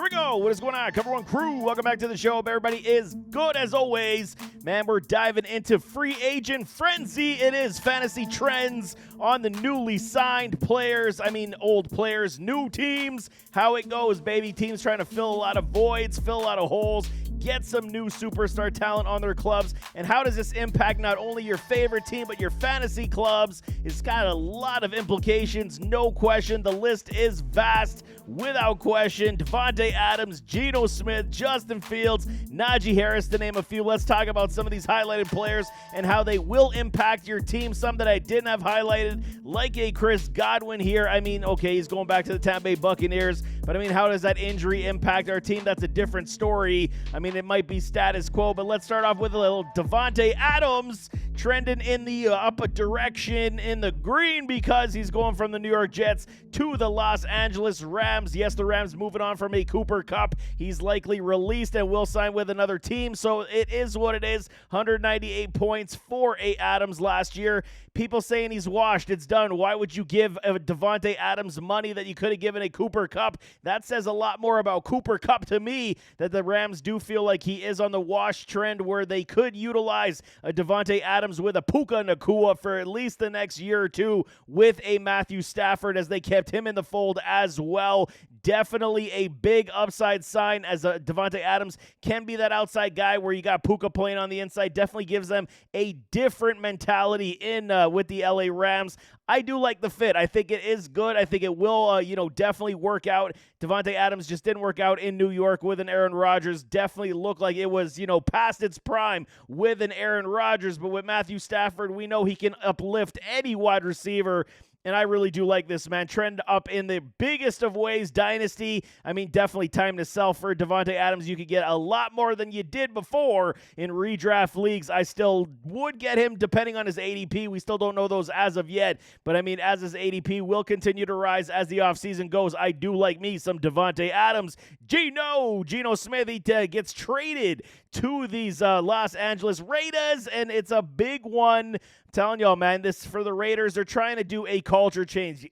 we go. What is going on, Cover One crew? Welcome back to the show. Hope everybody is good as always. Man, we're diving into free agent frenzy. It is fantasy trends on the newly signed players. Old players, new teams. How it goes, baby. Teams trying to fill a lot of voids, fill a lot of holes, get some new superstar talent on their clubs. And how does this impact not only your favorite team, but your fantasy clubs? It's got a lot of implications, no question. The list is vast, without question. Davante Adams, Geno Smith, Justin Fields, Najee Harris, to name a few. Let's talk about some of these highlighted players and how they will impact your team. Some that I didn't have highlighted, like a Chris Godwin here. Okay, he's going back to the Tampa Bay Buccaneers, but how does that injury impact our team? That's a different story. It might be status quo, but let's start off with a little Davante Adams trending in the upper direction in the green because he's going from the New York Jets to the Los Angeles Rams. Yes, the Rams moving on from a Cooper Kupp. He's likely released and will sign with another team, so it is what it is. 198 points for a Adams last year. People saying he's washed. It's done. Why would you give Davante Adams money that you could have given a Cooper Kupp? That says a lot more about Cooper Kupp to me, that the Rams do feel like he is on the wash trend where they could utilize a Davante Adams with a Puka Nacua for at least the next year or two with a Matthew Stafford, as they kept him in the fold as well. Definitely a big upside sign, as Davante Adams can be that outside guy where you got Puka playing on the inside. Definitely gives them a different mentality in with the LA Rams. I do like the fit. I think it is good. I think it will, definitely work out. Davante Adams just didn't work out in New York with an Aaron Rodgers. Definitely looked like it was, past its prime with an Aaron Rodgers. But with Matthew Stafford, we know he can uplift any wide receiver. And I really do like this, man. Trend up in the biggest of ways. Dynasty, definitely time to sell for Davante Adams. You could get a lot more than you did before in redraft leagues. I still would get him depending on his ADP. We still don't know those as of yet. But, as his ADP will continue to rise as the offseason goes, I do like me some Davante Adams. Geno Smith, he gets traded to these Los Angeles Raiders, and it's a big one. I'm telling y'all, man, this for the Raiders. They're trying to do a culture change.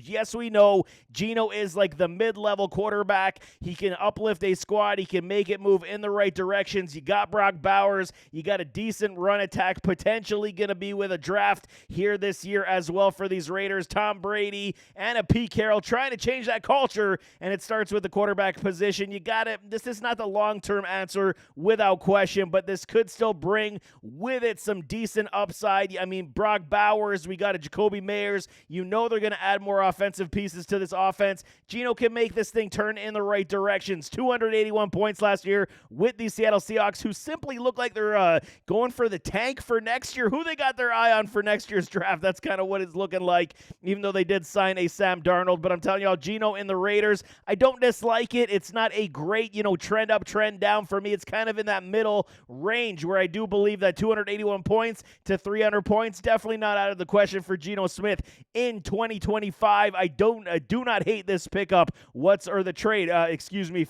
Yes, we know Geno is like the mid-level quarterback. He can uplift a squad. He can make it move in the right directions. You got Brock Bowers. You got a decent run attack, potentially going to be with a draft here this year as well for these Raiders. Tom Brady and a Pete Carroll trying to change that culture, and it starts with the quarterback position. You got it. This is not the long-term answer without question, but this could still bring with it some decent upside. Brock Bowers, we got a Jacoby Meyers. They're going to add more offensive pieces to this offense. Geno can make this thing turn in the right directions. 281 points last year with the Seattle Seahawks, who simply look like they're going for the tank for next year. Who they got their eye on for next year's draft? That's kind of what it's looking like, even though they did sign a Sam Darnold. But I'm telling y'all, Geno in the Raiders, I don't dislike it. It's not a great, trend up, trend down for me. It's kind of in that middle range where I do believe that 281 points to 300 points, definitely not out of the question for Geno Smith in 2025. I do not hate this pickup the trade,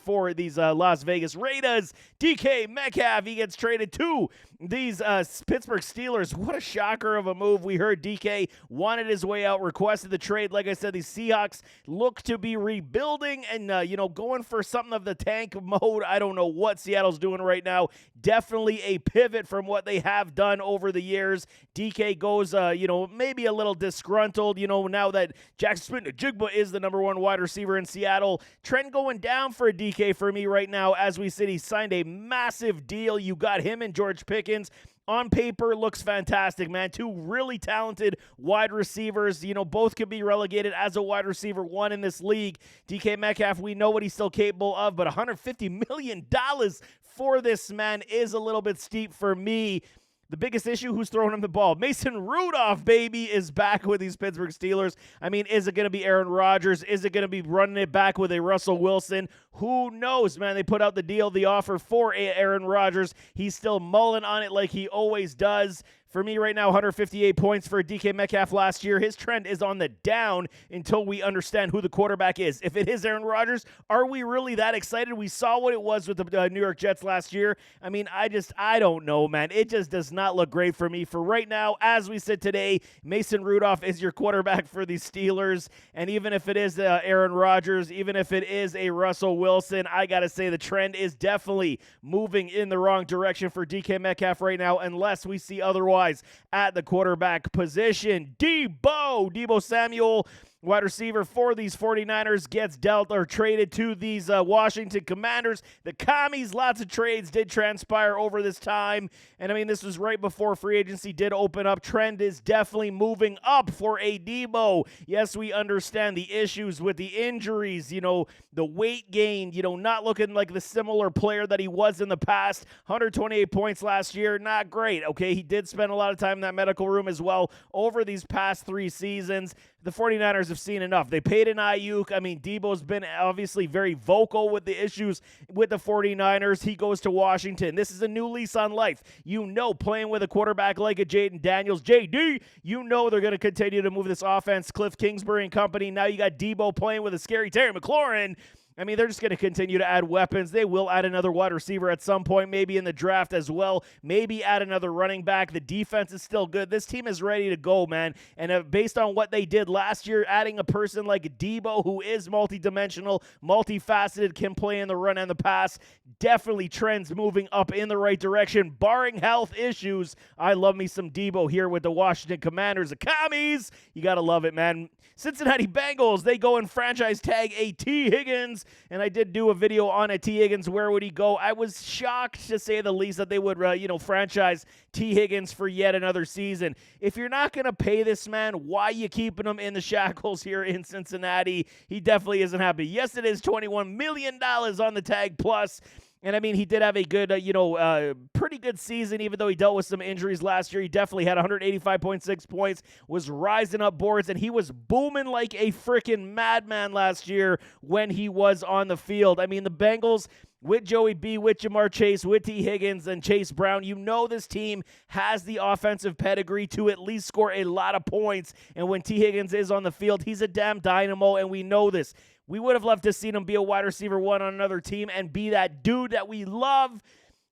for these Las Vegas Raiders. DK Metcalf, he gets traded to these Pittsburgh Steelers. What a shocker of a move. We heard DK wanted his way out, requested the trade. Like I said, these Seahawks look to be rebuilding and, going for something of the tank mode. I don't know what Seattle's doing right now. Definitely a pivot from what they have done over the years. DK goes, maybe a little disgruntled, now that Jackson Smith-Njigba is the number one wide receiver in Seattle. Trend going down for DK for me right now. As we said, he signed a massive deal. You got him and George Pickens. On paper, looks fantastic, man. Two really talented wide receivers. Both could be relegated as a wide receiver one in this league. DK Metcalf, we know what he's still capable of, but $150 million for this man is a little bit steep for me. The biggest issue, who's throwing him the ball? Mason Rudolph, baby, is back with these Pittsburgh Steelers. Is it going to be Aaron Rodgers? Is it going to be running it back with a Russell Wilson? Who knows, man? They put out the offer for Aaron Rodgers. He's still mulling on it like he always does. For me right now, 158 points for DK Metcalf last year. His trend is on the down until we understand who the quarterback is. If it is Aaron Rodgers, are we really that excited? We saw what it was with the New York Jets last year. I don't know, man. It just does not look great for me. For right now, as we sit today, Mason Rudolph is your quarterback for the Steelers. And even if it is Aaron Rodgers, even if it is a Russell Wilson, Wilson. I got to say the trend is definitely moving in the wrong direction for DK Metcalf right now, unless we see otherwise at the quarterback position. Deebo Samuel, wide receiver for these 49ers, gets dealt or traded to these Washington Commanders. The Commies, lots of trades did transpire over this time. And I mean, this was right before free agency did open up. Trend is definitely moving up for a Deebo. Yes, we understand the issues with the injuries, the weight gain, not looking like the similar player that he was in the past. 128 points last year, not great. Okay, he did spend a lot of time in that medical room as well over these past 3 seasons. The 49ers have seen enough. They paid an Ayuk. I mean, Deebo's been obviously very vocal with the issues with the 49ers. He goes to Washington. This is a new lease on life. Playing with a quarterback like a Jaden Daniels, JD, they're going to continue to move this offense. Cliff Kingsbury and company. Now you got Deebo playing with a scary Terry McLaurin. I mean, they're just going to continue to add weapons. They will add another wide receiver at some point, maybe in the draft as well. Maybe add another running back. The defense is still good. This team is ready to go, man. And based on what they did last year, adding a person like Deebo, who is multidimensional, multifaceted, can play in the run and the pass, definitely trends moving up in the right direction. Barring health issues, I love me some Deebo here with the Washington Commanders. The Commies, you got to love it, man. Cincinnati Bengals, they go and franchise tag a T. Higgins. And I did do a video on a T. Higgins. Where would he go? I was shocked, to say the least, that they would, franchise T. Higgins for yet another season. If you're not going to pay this man, why you keeping him in the shackles here in Cincinnati? He definitely isn't happy. Yes, it is $21 million on the tag plus. And, I mean, he did have a good, pretty good season, even though he dealt with some injuries last year. He definitely had 185.6 points, was rising up boards, and he was booming like a freaking madman last year when he was on the field. I mean, the Bengals, with Joey B, with Jamar Chase, with T. Higgins, and Chase Brown, this team has the offensive pedigree to at least score a lot of points. And when T. Higgins is on the field, he's a damn dynamo, and we know this. We would have loved to see him be a wide receiver 1 on another team and be that dude that we love.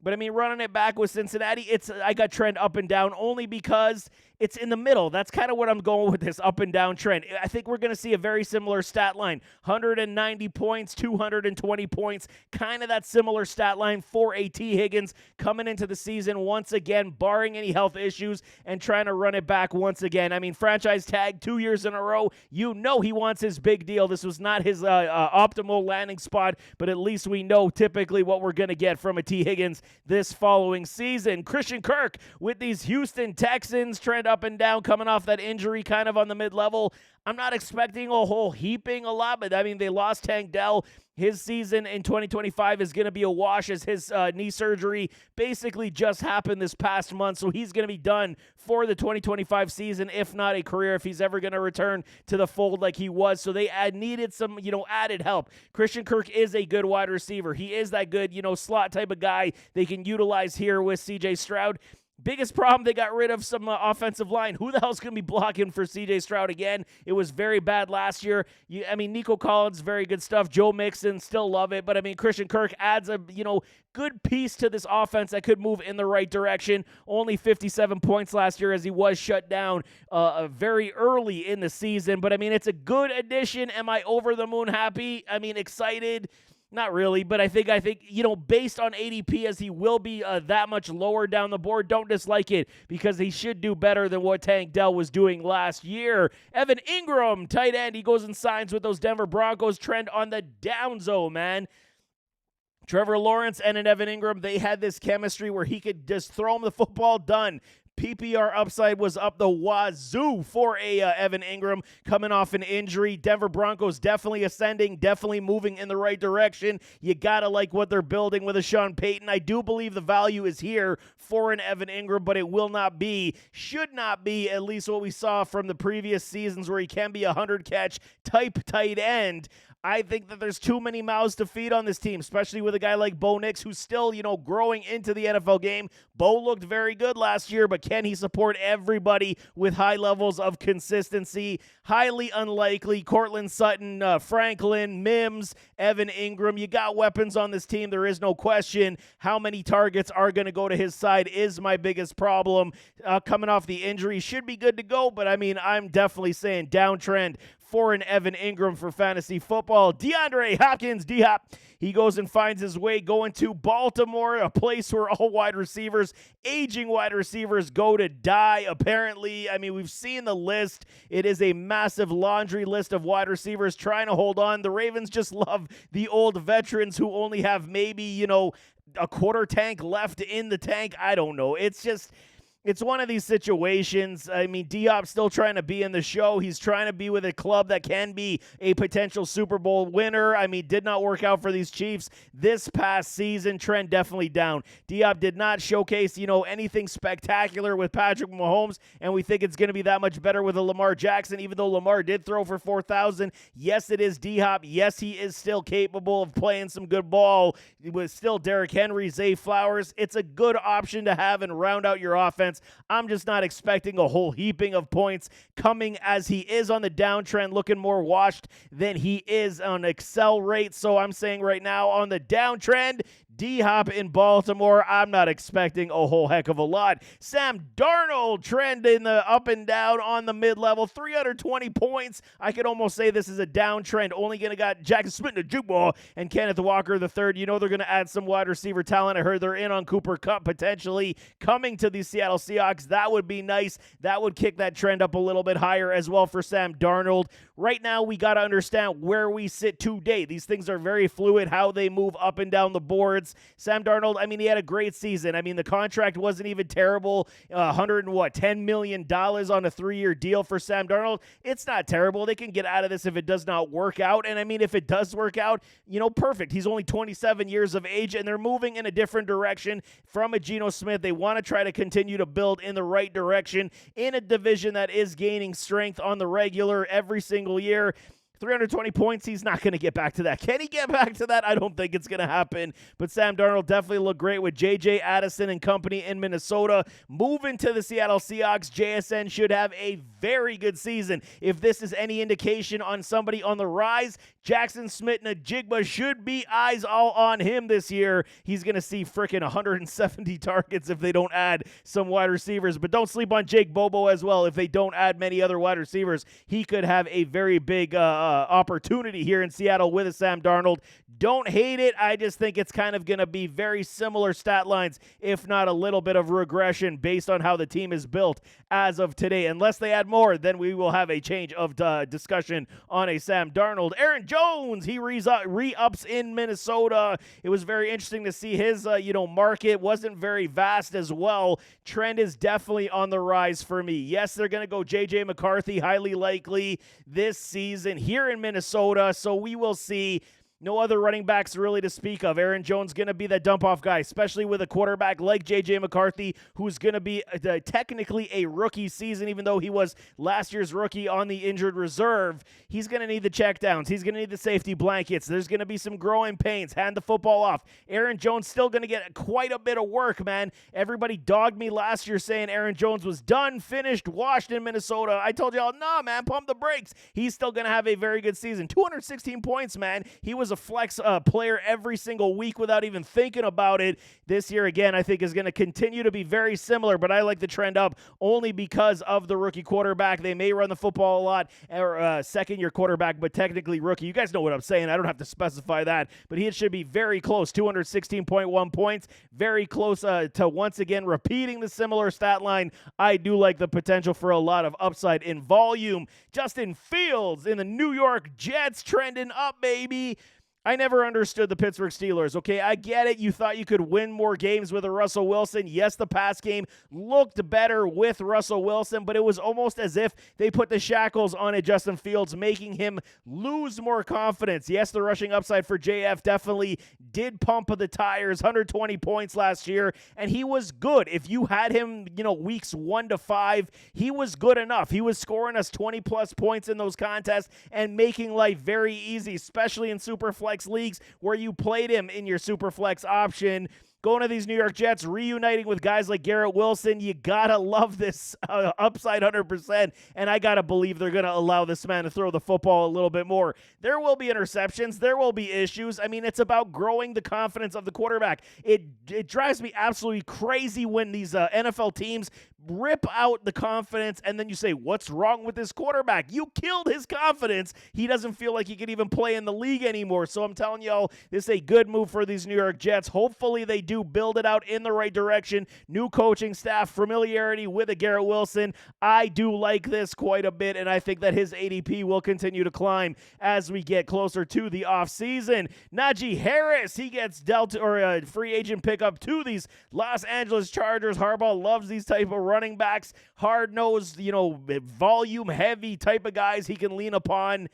But, I mean, running it back with Cincinnati, I got trend up and down only because it's in the middle. That's kind of what I'm going with, this up and down trend. I think we're going to see a very similar stat line. 190 points, 220 points, kind of that similar stat line for a T. Higgins coming into the season once again, barring any health issues, and trying to run it back once again. I mean, franchise tag 2 years in a row. He wants his big deal. This was not his optimal landing spot, but at least we know typically what we're going to get from a T. Higgins this following season. Christian Kirk with these Houston Texans, trend up and down, coming off that injury kind of on the mid-level. I'm not expecting a whole heaping a lot, but I mean, they lost Tank Dell. His season in 2025 is going to be a wash, as his knee surgery basically just happened this past month, so he's going to be done for the 2025 season, if not a career, if he's ever going to return to the fold like he was. So they needed some, added help. Christian Kirk is a good wide receiver. He is that good, slot type of guy they can utilize here with C.J. Stroud. Biggest problem, they got rid of some offensive line. Who the hell's going to be blocking for C.J. Stroud again? It was very bad last year. Nico Collins, very good stuff. Joe Mixon, still love it. But, Christian Kirk adds a, good piece to this offense that could move in the right direction. Only 57 points last year, as he was shut down very early in the season. But, it's a good addition. Am I over the moon happy? Excited? Not really, but I think based on ADP, as he will be that much lower down the board, don't dislike it, because he should do better than what Tank Dell was doing last year. Evan Ingram, tight end, he goes and signs with those Denver Broncos. Trend on the down zone, man. Trevor Lawrence and an Evan Ingram, they had this chemistry where he could just throw him the football, done. PPR upside was up the wazoo for Evan Ingram coming off an injury. Denver Broncos definitely ascending, definitely moving in the right direction. You got to like what they're building with a Sean Payton. I do believe the value is here for an Evan Ingram, but it should not be, at least what we saw from the previous seasons where he can be a 100-catch type tight end. I think that there's too many mouths to feed on this team, especially with a guy like Bo Nix, who's still, growing into the NFL game. Bo looked very good last year, but can he support everybody with high levels of consistency? Highly unlikely. Cortland Sutton, Franklin, Mims, Evan Ingram. You got weapons on this team. There is no question. How many targets are going to go to his side is my biggest problem. Coming off the injury, should be good to go, but I'm definitely saying downtrend for an Evan Ingram for fantasy football. DeAndre Hopkins, D-Hop, he goes and finds his way going to Baltimore, a place where all wide receivers, aging wide receivers, go to die, apparently. I mean, we've seen the list. It is a massive laundry list of wide receivers trying to hold on. The Ravens just love the old veterans who only have maybe, a quarter tank left in the tank. I don't know. It's one of these situations. I mean, Diop's still trying to be in the show. He's trying to be with a club that can be a potential Super Bowl winner. I mean, did not work out for these Chiefs this past season. Trend definitely down. Diop did not showcase, anything spectacular with Patrick Mahomes, and we think it's going to be that much better with a Lamar Jackson, even though Lamar did throw for 4,000. Yes, it is Diop. Yes, he is still capable of playing some good ball with still Derrick Henry, Zay Flowers. It's a good option to have and round out your offense. I'm just not expecting a whole heaping of points coming as he is on the downtrend, looking more washed than he is on Excel rate. So I'm saying right now on the downtrend, D-Hop in Baltimore, I'm not expecting a whole heck of a lot. Sam Darnold trend in the up and down on the mid-level, 320 points. I could almost say this is a downtrend. Only going to got Jackson Smith and Jukeball and Kenneth Walker III. They're going to add some wide receiver talent. I heard they're in on Cooper Kupp potentially coming to the Seattle Seahawks. That would be nice. That would kick that trend up a little bit higher as well for Sam Darnold. Right now, we got to understand where we sit today. These things are very fluid, how they move up and down the boards. Sam Darnold, I mean, he had a great season. I mean, the contract wasn't even terrible. $10 million on a 3-year deal for Sam Darnold. It's not terrible. They can get out of this if it does not work out. And I mean, if it does work out, perfect. He's only 27 years of age, and they're moving in a different direction from a Geno Smith. They want to try to continue to build in the right direction in a division that is gaining strength on the regular every single year. 320 points, he's not going to get back to that. Can he get back to that? I don't think it's going to happen. But Sam Darnold definitely looked great with J.J. Addison and company in Minnesota. Moving to the Seattle Seahawks, JSN should have a very good season. If this is any indication on somebody on the rise, Jackson Smith-Njigba should be eyes all on him this year. He's going to see frickin' 170 targets if they don't add some wide receivers. But don't sleep on Jake Bobo as well. If they don't add many other wide receivers, he could have a very big opportunity here in Seattle with a Sam Darnold. Don't hate it. I just think it's kind of going to be very similar stat lines, if not a little bit of regression based on how the team is built as of today. Unless they add more, then we will have a change of discussion on a Sam Darnold. Aaron Jones, he re-ups in Minnesota. It was very interesting to see his market wasn't very vast as well. Trend is definitely on the rise for me. Yes, they're going to go J.J. McCarthy, highly likely this season here in Minnesota, so we will see. No other running backs really to speak of. Aaron Jones going to be that dump-off guy, especially with a quarterback like J.J. McCarthy, who's going to be technically a rookie season, even though he was last year's rookie on the injured reserve. He's going to need the checkdowns. He's going to need the safety blankets. There's going to be some growing pains. Hand the football off. Aaron Jones still going to get quite a bit of work, man. Everybody dogged me last year saying Aaron Jones was done, finished, washed in Minnesota. I told y'all, nah, man, pump the brakes. He's still going to have a very good season. 216 points, man. He was a flex player every single week without even thinking about it. This year, again, I think is going to continue to be very similar, but I like the trend up only because of the rookie quarterback. They may run the football a lot, or second-year quarterback, but technically rookie. You guys know what I'm saying. I don't have to specify that, but he should be very close, 216.1 points, very close to once again repeating the similar stat line. I do like the potential for a lot of upside in volume. Justin Fields in the New York Jets trending up, baby. I never understood the Pittsburgh Steelers, okay? I get it. You thought you could win more games with a Russell Wilson. Yes, the pass game looked better with Russell Wilson, but it was almost as if they put the shackles on a Justin Fields, making him lose more confidence. Yes, the rushing upside for JF definitely did pump the tires, 120 points last year, and he was good. If you had him, weeks 1 to 5, he was good enough. He was scoring us 20-plus points in those contests and making life very easy, especially in Superflex leagues where you played him in your Superflex option. Going to these New York Jets, reuniting with guys like Garrett Wilson, you gotta love this upside 100%, and I gotta believe they're gonna allow this man to throw the football a little bit more. There will be interceptions, there will be issues. I mean, it's about growing the confidence of the quarterback. It drives me absolutely crazy when these NFL teams rip out the confidence, and then you say, what's wrong with this quarterback? You killed his confidence. He doesn't feel like he can even play in the league anymore. So I'm telling y'all, this is a good move for these New York Jets. Hopefully they do build it out in the right direction. New coaching staff, familiarity with a Garrett Wilson. I do like this quite a bit, and I think that his ADP will continue to climb as we get closer to the offseason. Najee Harris, he gets dealt or a free agent pickup to these Los Angeles Chargers. Harbaugh loves these type of running backs, hard-nosed, volume-heavy type of guys he can lean upon.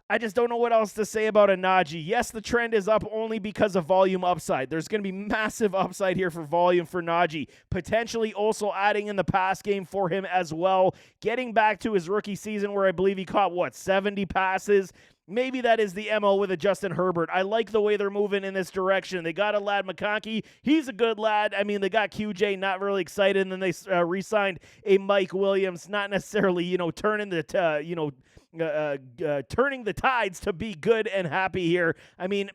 I just don't know what else to say about a Najee. Yes, the trend is up only because of volume upside. There's going to be massive upside here for volume for Najee. Potentially also adding in the pass game for him as well. Getting back to his rookie season where I believe he caught, 70 passes? Maybe that is the MO with a Justin Herbert. I like the way they're moving in this direction. They got a lad McConkey. He's a good lad. I mean, they got QJ, not really excited, and then they re-signed a Mike Williams, not necessarily, turning the tides to be good and happy here. I mean,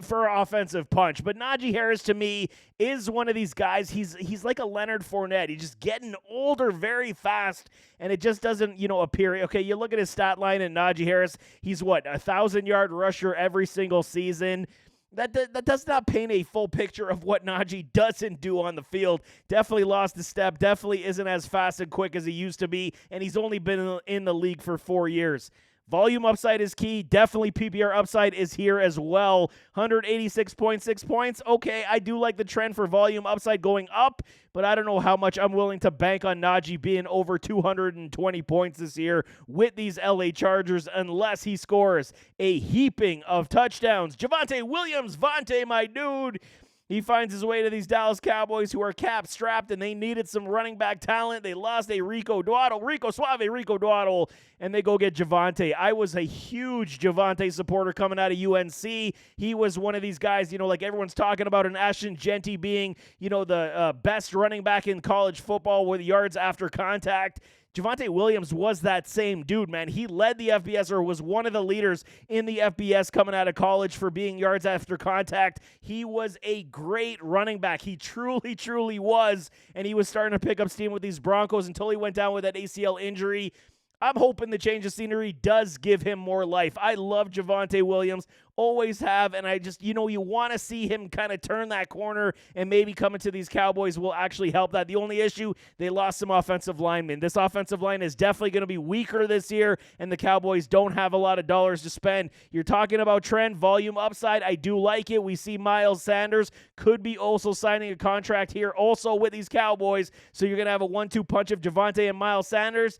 for offensive punch. But Najee Harris, to me, is one of these guys. He's like a Leonard Fournette. He's just getting older very fast, and it just doesn't, appear. Okay, you look at his stat line, and Najee Harris, he's 1,000-yard rusher every single season. That does not paint a full picture of what Najee doesn't do on the field. Definitely lost a step. Definitely isn't as fast and quick as he used to be, and he's only been in the league for 4 years. Volume upside is key. Definitely PPR upside is here as well. 186.6 points. Okay, I do like the trend for volume upside going up, but I don't know how much I'm willing to bank on Najee being over 220 points this year with these LA Chargers unless he scores a heaping of touchdowns. Javonte Williams, Vontae, my dude. He finds his way to these Dallas Cowboys who are cap-strapped, and they needed some running back talent. They lost a Rico Dowdle, and they go get Javonte. I was a huge Javonte supporter coming out of UNC. He was one of these guys, like everyone's talking about an Ashton Genty being, the best running back in college football with yards after contact. Javonte Williams was that same dude, man. He led the FBS, or was one of the leaders in the FBS coming out of college for being yards after contact. He was a great running back. He truly, truly was, and he was starting to pick up steam with these Broncos until he went down with that ACL injury. I'm hoping the change of scenery does give him more life. I love Javonte Williams, always have, and I just, you want to see him kind of turn that corner, and maybe coming to these Cowboys will actually help that. The only issue, they lost some offensive linemen. This offensive line is definitely going to be weaker this year, and the Cowboys don't have a lot of dollars to spend. You're talking about trend, volume upside. I do like it. We see Miles Sanders could be also signing a contract here also with these Cowboys, so you're going to have a 1-2 punch of Javonte and Miles Sanders.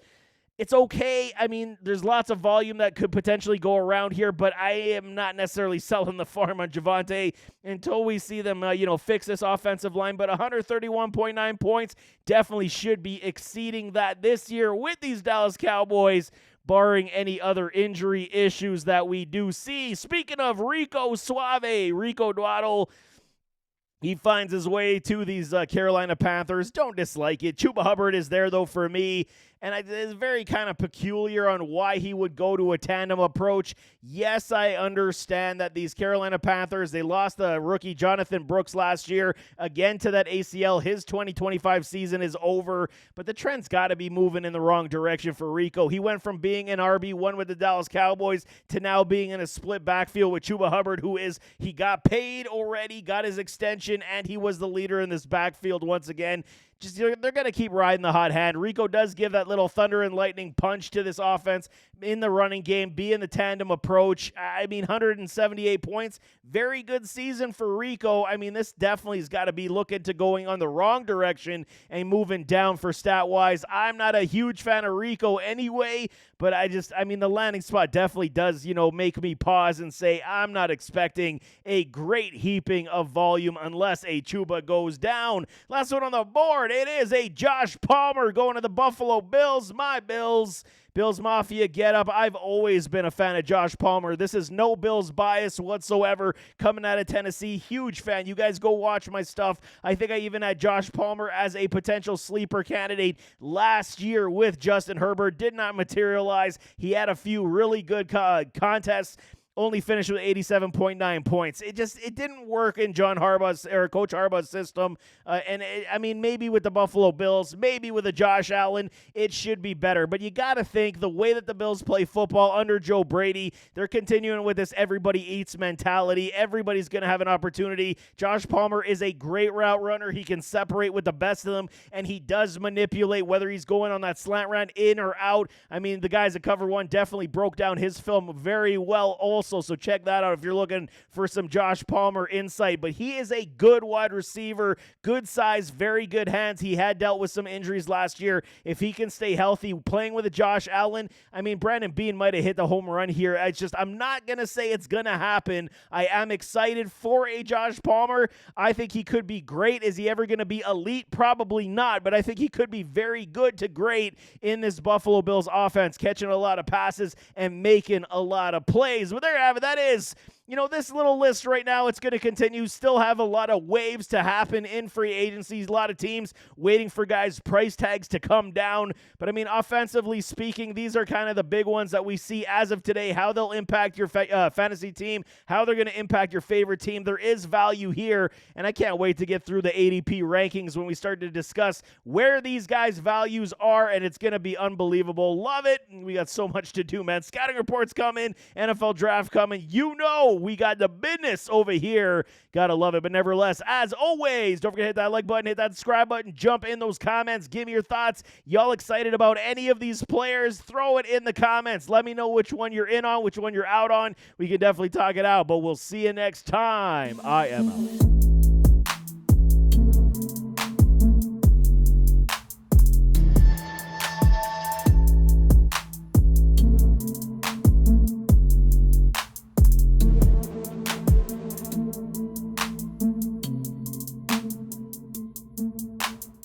It's okay. I mean, there's lots of volume that could potentially go around here, but I am not necessarily selling the farm on Javonte until we see them, fix this offensive line. But 131.9 points definitely should be exceeding that this year with these Dallas Cowboys, barring any other injury issues that we do see. Speaking of Rico Dowdle, he finds his way to these Carolina Panthers. Don't dislike it. Chuba Hubbard is there, though, for me. And it's very kind of peculiar on why he would go to a tandem approach. Yes, I understand that these Carolina Panthers, they lost the rookie Jonathan Brooks last year, again to that ACL. His 2025 season is over, but the trend's got to be moving in the wrong direction for Rico. He went from being an RB1 with the Dallas Cowboys to now being in a split backfield with Chuba Hubbard, he got paid already, got his extension, and he was the leader in this backfield once again. They're going to keep riding the hot hand. Rico does give that little thunder and lightning punch to this offense in the running game, be in the tandem approach. 178 points. Very good season for Rico. This definitely has got to be looking to going on the wrong direction and moving down for stat-wise. I'm not a huge fan of Rico anyway, but the landing spot definitely does, make me pause and say I'm not expecting a great heaping of volume unless a Chuba goes down. Last one on the board. It is a Josh Palmer going to the Buffalo Bills. My Bills. Bills Mafia get up. I've always been a fan of Josh Palmer. This is no Bills bias whatsoever coming out of Tennessee. Huge fan. You guys go watch my stuff. I think I even had Josh Palmer as a potential sleeper candidate last year with Justin Herbert. Did not materialize. He had a few really good contests only finished with 87.9 points. It didn't work in John Harbaugh's or Coach Harbaugh's system. I mean, maybe with the Buffalo Bills, maybe with a Josh Allen, it should be better. But you got to think the way that the Bills play football under Joe Brady, they're continuing with this everybody eats mentality. Everybody's going to have an opportunity. Josh Palmer is a great route runner. He can separate with the best of them, and he does manipulate whether he's going on that slant route in or out. I mean, the guys at Cover One definitely broke down his film very well also, so check that out if you're looking for some Josh Palmer insight. But he is a good wide receiver, good size, very good hands. He had dealt with some injuries last year. If he can stay healthy, playing with a Josh Allen, I mean, Brandon Beane might have hit the home run here. I'm not going to say it's going to happen. I am excited for a Josh Palmer. I think he could be great. Is he ever going to be elite? Probably not, but I think he could be very good to great in this Buffalo Bills offense, catching a lot of passes and making a lot of plays. But there you have it. That is, this little list right now, it's going to continue. Still have a lot of waves to happen in free agencies. A lot of teams waiting for guys' price tags to come down. But, I mean, offensively speaking, these are kind of the big ones that we see as of today, how they'll impact your fantasy team, how they're going to impact your favorite team. There is value here, and I can't wait to get through the ADP rankings when we start to discuss where these guys' values are, and it's going to be unbelievable. Love it. We got so much to do, man. Scouting reports coming, NFL draft coming. We got the business over here. Gotta love it. But nevertheless, as always, don't forget to hit that like button, hit that subscribe button, jump in those comments, give me your thoughts. Y'all excited about any of these players? Throw it in the comments. Let me know which one you're in on, which one you're out on. We can definitely talk it out, but we'll see you next time. I am out.